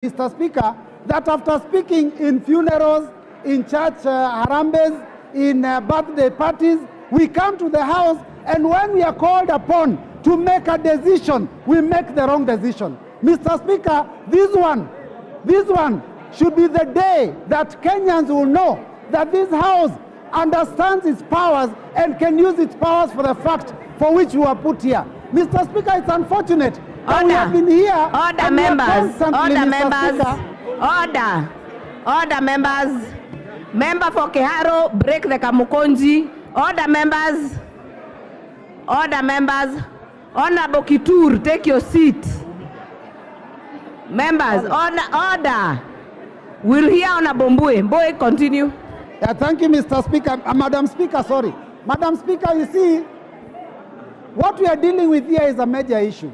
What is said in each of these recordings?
Mr. Speaker, that after speaking in funerals, in church harambes, in birthday parties, we come to the House, and when we are called upon to make a decision, we make the wrong decision. Mr. Speaker, this one should be the day that Kenyans will know that this House understands its powers and can use its powers for the fact for which we are put here. Mr. Speaker, it's unfortunate that we have been here. Order, members. Order, members. Order, members. Member for Keharo, break the Kamukonji. Order, members. Order, members. Honorable Kitur, take your seat. Members, order. We'll hear Honorable Mbue. Mbue, continue. Yeah, thank you, Mr. Speaker. Madam Speaker, sorry. Madam Speaker, you see, what we are dealing with here is a major issue.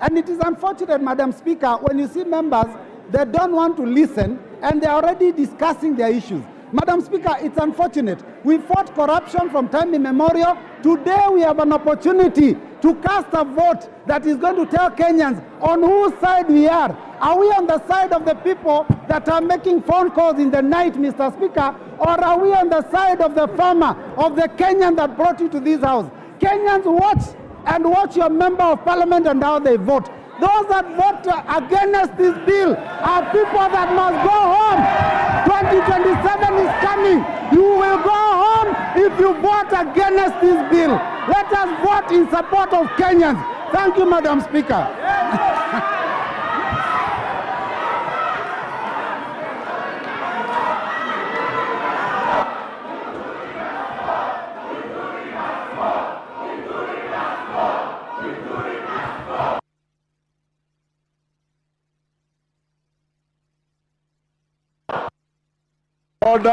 And it is unfortunate, Madam Speaker, when you see members, they don't want to listen and they're already discussing their issues. Madam Speaker, it's unfortunate. We fought corruption from time immemorial. Today we have an opportunity to cast a vote that is going to tell Kenyans on whose side we are. Are we on the side of the people that are making phone calls in the night, Mr. Speaker, or are we on the side of the farmer, of the Kenyan that brought you to this house? Kenyans, watch your member of parliament and how they vote. Those that vote against this bill are people that must go home. 2027 is coming. You will go home if you vote against this bill. Let us vote in support of Kenyans. Thank you, Madam Speaker. Order.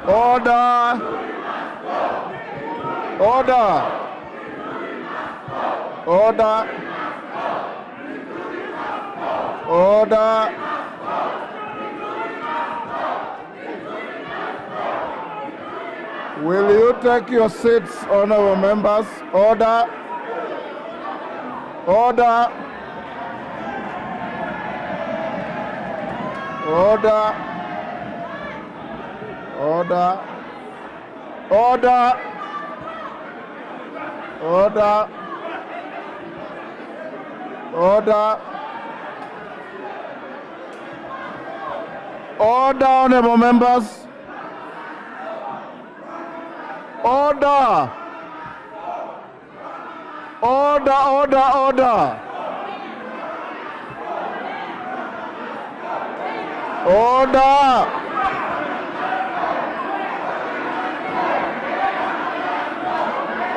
Order. Order. Order. Order. Will you take your seats, honorable members? Order. Order. Order. Order. Order. Order. Order. Order, honorable members. Order. Order, order, order. Order.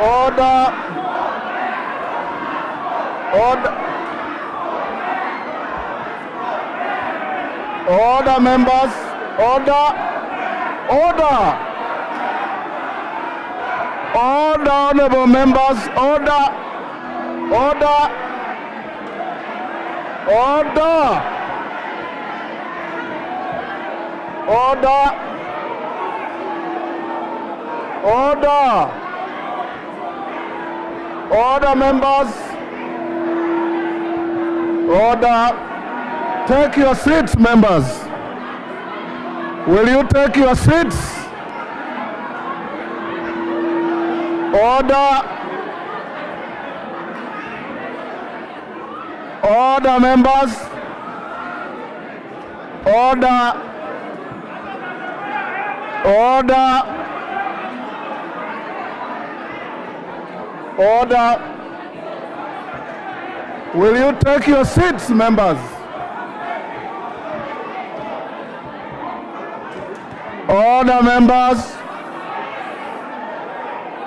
Order. Order. Order, members. Order. Order. Order, honorable members. Order. Order. Order. Order. Order. Order, members. Order. Take your seats, members. Will you take your seats? Order. Order, members. Order. Order. Order. Will you take your seats, members? Order, members.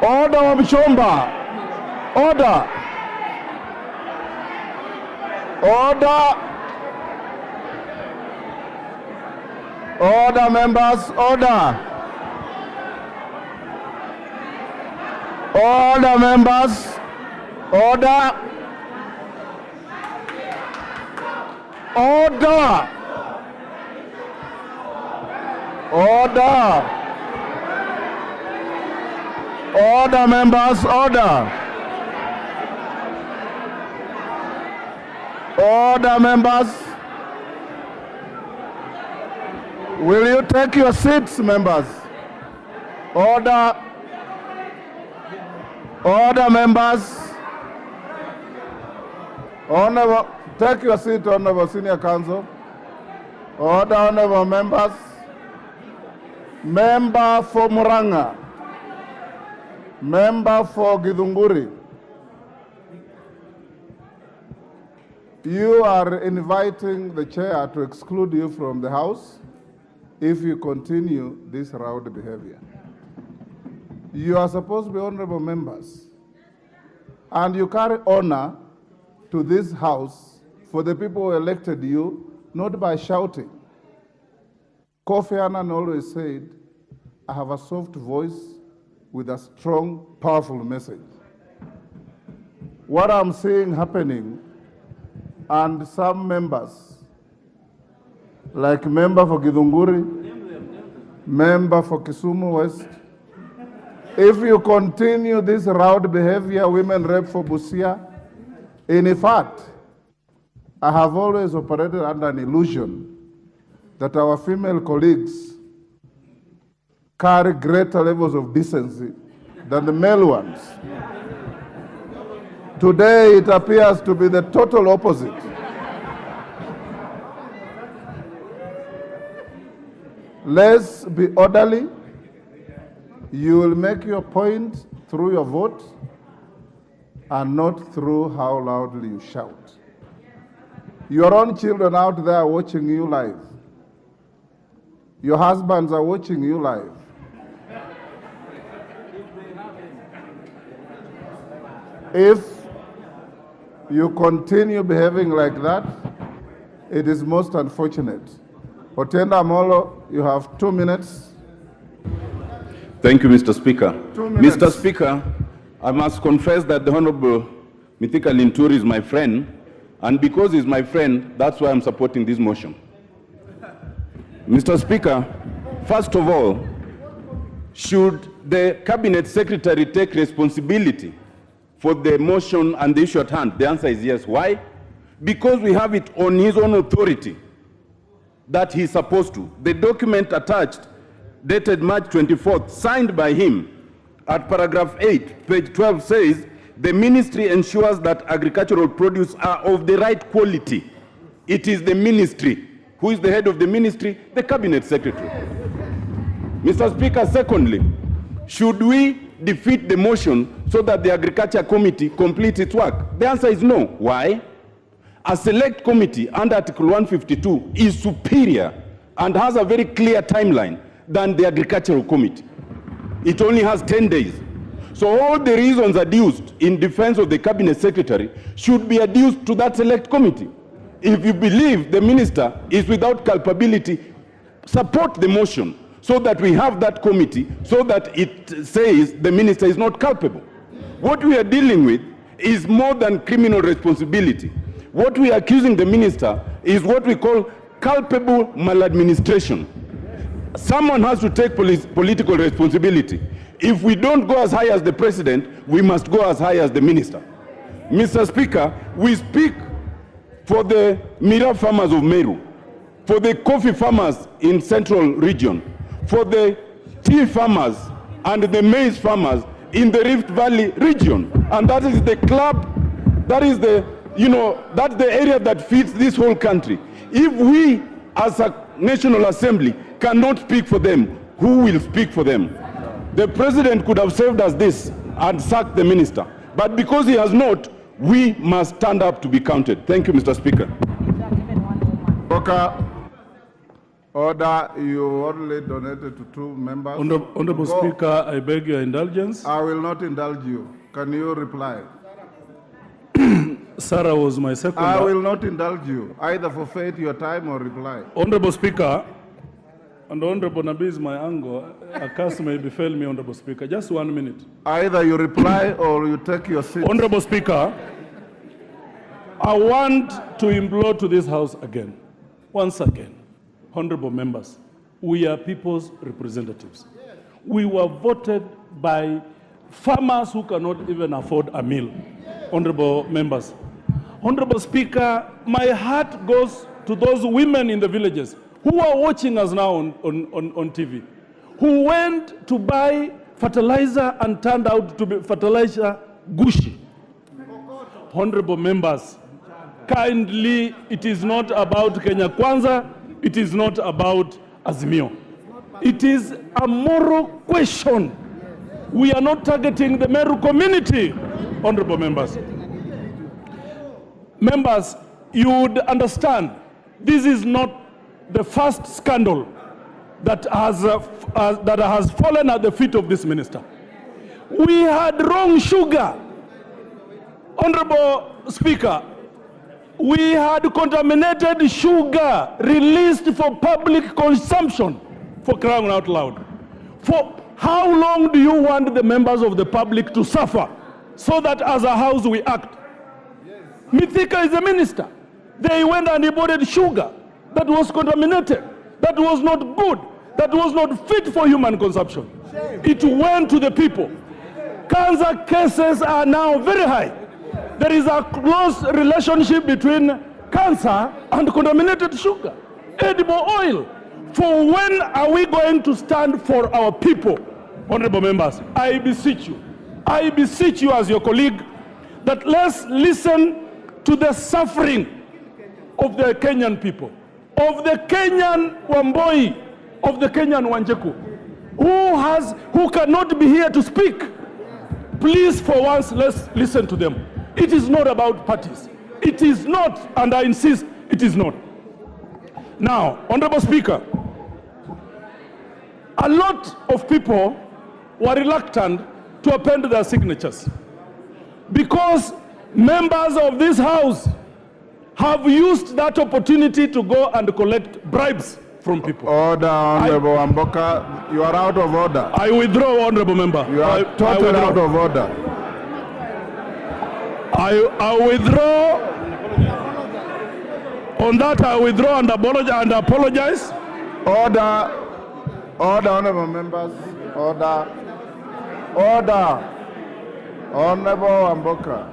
Order, Mchomba. Order. Order. Order, members. Order. Order, members. Order. Order. Order. Order, members, order. Order, members. Will you take your seats, members? Order. Order, members. Honorable, take your seat, Honorable Senior Counsel. Order, honorable members. Member for Muranga. Member for Githunguri. You are inviting the chair to exclude you from the House if you continue this rowdy behavior. You are supposed to be honorable members, and you carry honor to this House for the people who elected you, not by shouting. Kofi Annan always said, I have a soft voice with a strong, powerful message. What I'm seeing happening, and some members, like member for Githunguri, member for Kisumu West, if you continue this rowdy behavior, women rep for Busia, in fact, I have always operated under an illusion that our female colleagues carry greater levels of decency than the male ones. Today, it appears to be the total opposite. Let's be orderly. You will make your point through your vote and not through how loudly you shout. Your own children out there are watching you live. Your husbands are watching you live. If you continue behaving like that, it is most unfortunate. Otiende Amollo, you have 2 minutes. Thank you, Mr. Speaker. 2 minutes. Mr. Speaker, I must confess that the Honorable Mithika Linturi is my friend, and because he's my friend, that's why I'm supporting this motion. Mr. Speaker, first of all, should the Cabinet Secretary take responsibility for the motion and the issue at hand? The answer is yes. Why? Because we have it on his own authority that he's supposed to. The document attached, dated March 24th, signed by him, at paragraph 8, page 12 says, the ministry ensures that agricultural produce are of the right quality. It is the ministry. Who is the head of the ministry? The Cabinet Secretary. Mr. Speaker, secondly, should we defeat the motion so that the Agriculture Committee completes its work? The answer is no. Why? A select committee under Article 152 is superior and has a very clear timeline than the Agricultural Committee. It only has 10 days. So all the reasons adduced in defense of the Cabinet Secretary should be adduced to that select committee. If you believe the minister is without culpability, support the motion so that we have that committee, so that it says the minister is not culpable. What we are dealing with is more than criminal responsibility. What we are accusing the minister is what we call culpable maladministration. Someone has to take political responsibility. If we don't go as high as the president, we must go as high as the minister. Mr. Speaker, we speak for the Mira farmers of Meru, for the coffee farmers in Central Region, for the tea farmers and the maize farmers in the Rift Valley region. And that is the club, that is the, that's the area that feeds this whole country. If we as a National Assembly cannot speak for them, who will speak for them? The president could have served us this and sacked the minister. But because he has not, we must stand up to be counted. Thank you, Mr. Speaker. Okay. Order, you only donated to 2 members. Honorable Speaker, I beg your indulgence. I will not indulge you. Can you reply? Sarah was my second. I will not indulge you. Either forfeit your time or reply. Honorable Speaker, and Honorable Nabi is my angle. A cast may befell me, Honorable Speaker. Just 1 minute. Either you reply or you take your seat. Honorable Speaker, I want to implore to this House again, once again, honorable members, we are people's representatives. We were voted by farmers who cannot even afford a meal. Honorable members, Honorable Speaker, my heart goes to those women in the villages who are watching us now on TV, who went to buy fertilizer and turned out to be fertilizer gushi. Honorable members, kindly, it is not about Kenya Kwanza, it is not about Azimio. It is a moral question. We are not targeting the Meru community, honorable members. Members, you would understand, this is not the first scandal that has fallen at the feet of this minister. We had wrong sugar. Honorable Speaker, we had contaminated sugar released for public consumption, for crying out loud. For how long do you want the members of the public to suffer so that as a house we act? Mithika is a minister. They went and imported sugar that was contaminated, that was not good, that was not fit for human consumption. It went to the people. Cancer cases are now very high. There is a close relationship between cancer and contaminated sugar, edible oil. For when are we going to stand for our people? Honorable members, I beseech you as your colleague, that let's listen to the suffering of the Kenyan people, of the Kenyan Wamboi, of the Kenyan Wanjeku, who cannot be here to speak. Please, for once, let's listen to them. It is not about parties. It is not, and I insist, it is not. Now, Honorable Speaker, a lot of people were reluctant to append their signatures because members of this House have used that opportunity to go and collect bribes from people. Order, Honorable Amboka. You are out of order. I withdraw, Honorable Member. You are totally out of order. I withdraw. On that, I withdraw and apologize. Order. Order, Honorable Members. Order. Order. Honorable Amboka.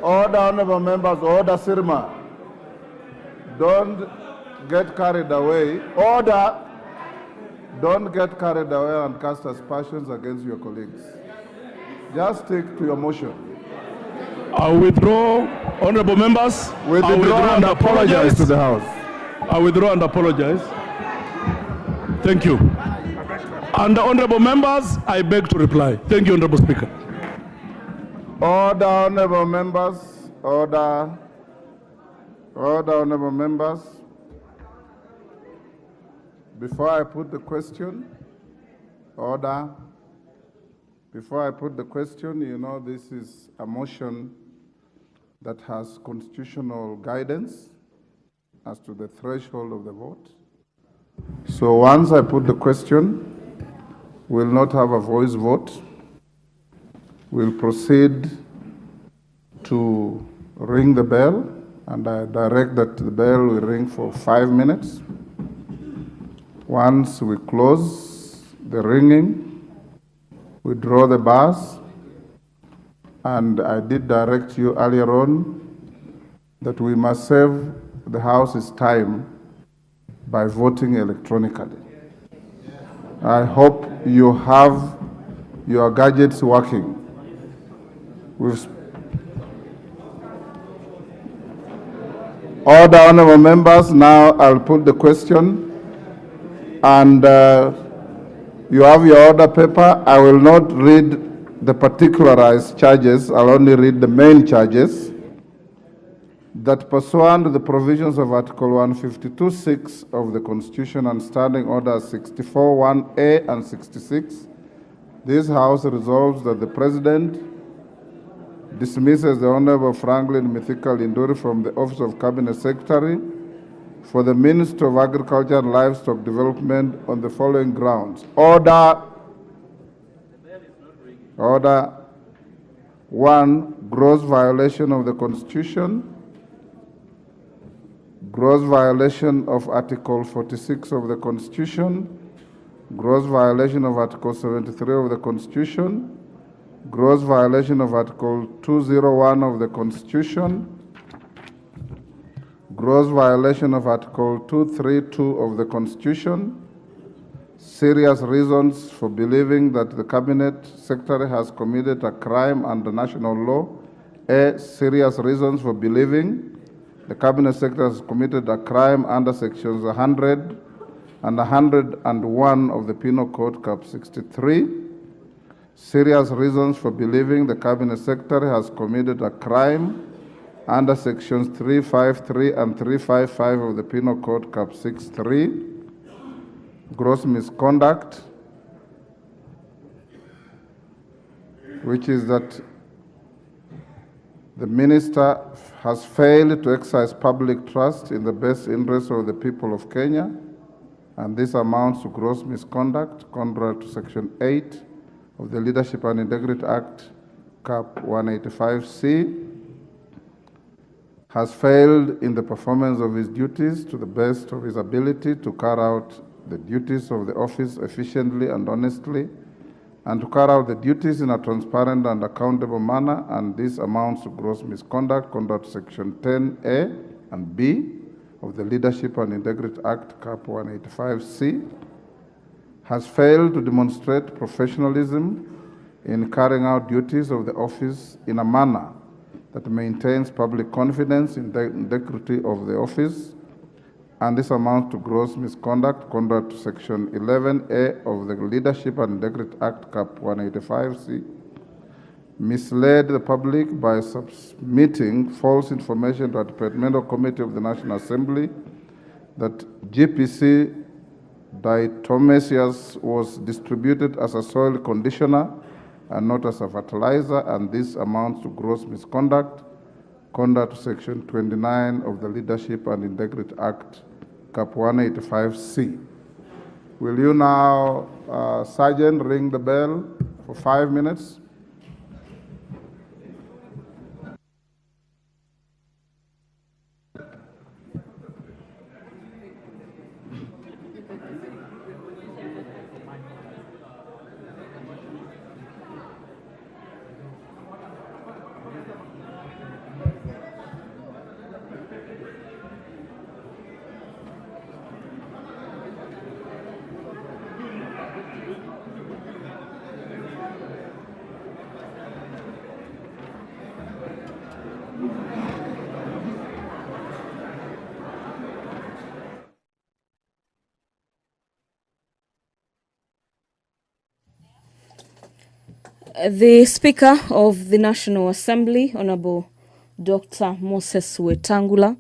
Order, Honorable Members. Order, Sirma. Don't get carried away. Order. Don't get carried away and cast aspersions against your colleagues. Just stick to your motion. I withdraw, Honorable Members. Withdraw and apologize to the House. I withdraw and apologize. Thank you. And Honorable Members, I beg to reply. Thank you, Honorable Speaker. Order, Honorable Members. Order. Order, Honorable Members. Before I put the question, order. Before I put the question, you know, this is a motion that has constitutional guidance as to the threshold of the vote. So once I put the question, we'll not have a voice vote. We'll proceed to ring the bell, and I direct that the bell will ring for 5 minutes. Once we close the ringing, we draw the bars, and I did direct you earlier on that we must save the House's time by voting electronically. I hope you have your gadgets working. Order, Honorable Members. Now I'll put the question, and you have your order paper. I will not read the particularized charges. I'll only read the main charges. That pursuant to the provisions of Article 152(6) of the Constitution and Standing Orders 64(1)A and 66, this House resolves that the President dismisses the Honorable Franklin Mithika Linturi from the Office of Cabinet Secretary for the Ministry of Agriculture and Livestock Development on the following grounds. Order. Order. 1, gross violation of the Constitution. Gross violation of Article 46 of the Constitution. Gross violation of Article 73 of the Constitution. gross violation of Article 201 of the Constitution, gross violation of Article 232 of the Constitution, serious reasons for believing that the Cabinet Secretary has committed a crime under national law. A, serious reasons for believing the Cabinet Secretary has committed a crime under Sections 100 and 101 of the Penal Code, Cap 63. Serious reasons for believing the Cabinet Secretary has committed a crime under Sections 353 and 355 of the Penal Code, Cap 63. Gross misconduct, which is that the minister has failed to exercise public trust in the best interest of the people of Kenya, and this amounts to gross misconduct, contrary to Section 8 of the Leadership and Integrity Act, Cap 185C, has failed in the performance of his duties to the best of his ability to carry out the duties of the office efficiently and honestly, and to carry out the duties in a transparent and accountable manner, and this amounts to gross misconduct, contrary to Section 10A and B of the Leadership and Integrity Act, Cap 185C, has failed to demonstrate professionalism in carrying out duties of the office in a manner that maintains public confidence in the integrity of the office, and this amounts to gross misconduct, contrary to Section 11A of the Leadership and Integrity Act, Cap 185C, misled the public by submitting false information to a departmental committee of the National Assembly that GPC diatomaceous was distributed as a soil conditioner and not as a fertilizer, and this amounts to gross misconduct, contrary to Section 29 of the Leadership and Integrity Act, Cap 185C. Will you now, Sergeant, ring the bell for 5 minutes? The Speaker of the National Assembly, Honorable Dr. Moses Wetangula,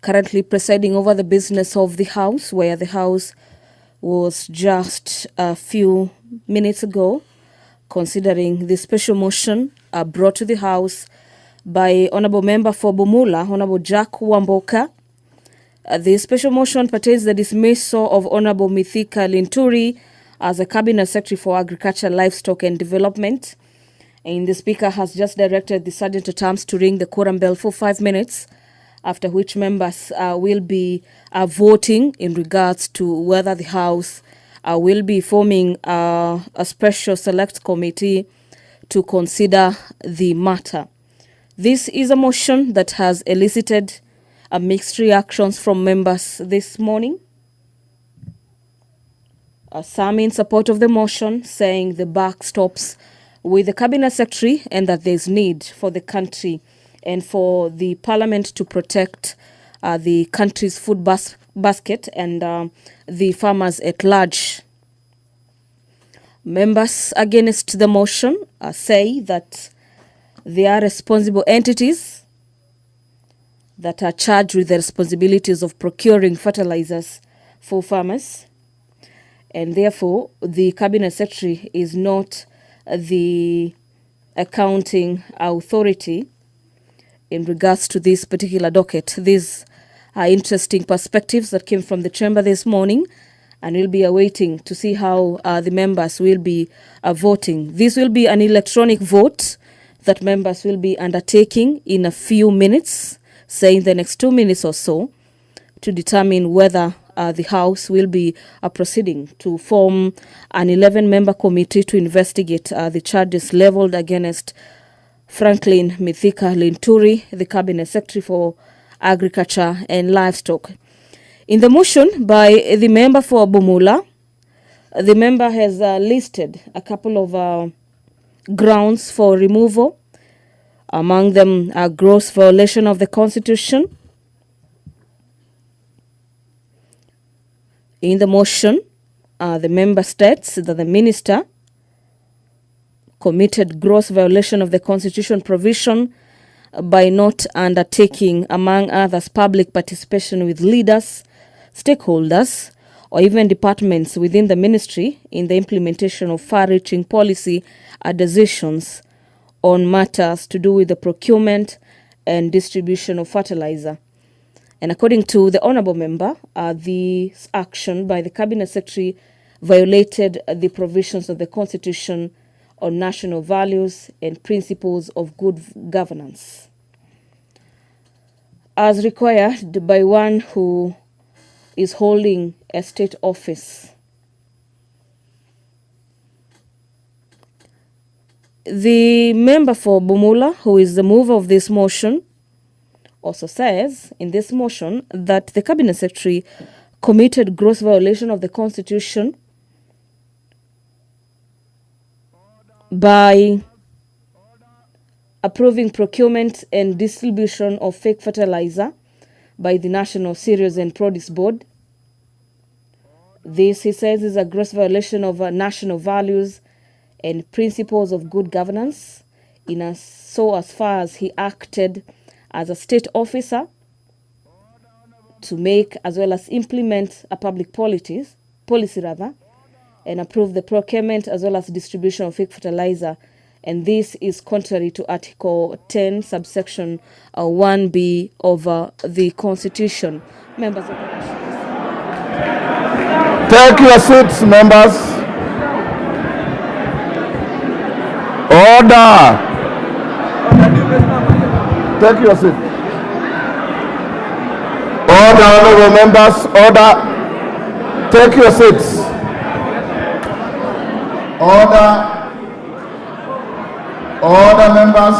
currently presiding over the business of the House, where the House was just a few minutes ago considering the special motion brought to the House by Honorable Member for Bumula, Honorable Jack Wamboka. The special motion pertains the dismissal of Honorable Mithika Linturi as a Cabinet Secretary for Agriculture, Livestock and Development. And the Speaker has just directed the Sergeant-at-Arms to ring the quorum bell for 5 minutes, after which members will be voting in regards to whether the House will be forming a special select committee to consider the matter. This is a motion that has elicited mixed reactions from members this morning. Some in support of the motion, saying the buck stops with the Cabinet Secretary and that there's need for the country and for the Parliament to protect the country's food basket and the farmers at large. Members against the motion say that they are responsible entities that are charged with the responsibilities of procuring fertilizers for farmers, and therefore the Cabinet Secretary is not the accounting authority in regards to this particular docket. These are interesting perspectives that came from the chamber this morning, and we'll be awaiting to see how the members will be voting. This will be an electronic vote that members will be undertaking in a few minutes, say in the next 2 minutes or so, to determine whether the House will be proceeding to form an 11-member committee to investigate the charges leveled against Franklin Mithika Linturi, the Cabinet Secretary for Agriculture and Livestock. In the motion by the member for Bumula, the member has listed a couple of grounds for removal. Among them, a gross violation of the Constitution. In the motion, the member states that the minister committed gross violation of the Constitution provision by not undertaking, among others, public participation with leaders, stakeholders, or even departments within the ministry in the implementation of far-reaching policy decisions on matters to do with the procurement and distribution of fertilizer. And according to the honourable member, this action by the Cabinet Secretary violated the provisions of the Constitution on national values and principles of good governance, as required by one who is holding a state office. The member for Bumula, who is the mover of this motion, also says in this motion that the Cabinet Secretary committed gross violation of the Constitution by approving procurement and distribution of fake fertilizer by the National Cereals and Produce Board. This, he says, is a gross violation of national values and principles of good governance, as far as he acted as a state officer to make as well as implement a public policy and approve the procurement as well as distribution of fake fertilizer. And this is contrary to Article 10, subsection 1B of the Constitution. Members of the Commission. Take your seats, members. Order. Take your seat. Order, honorable members. Order. Take your seats. Order. Order, members.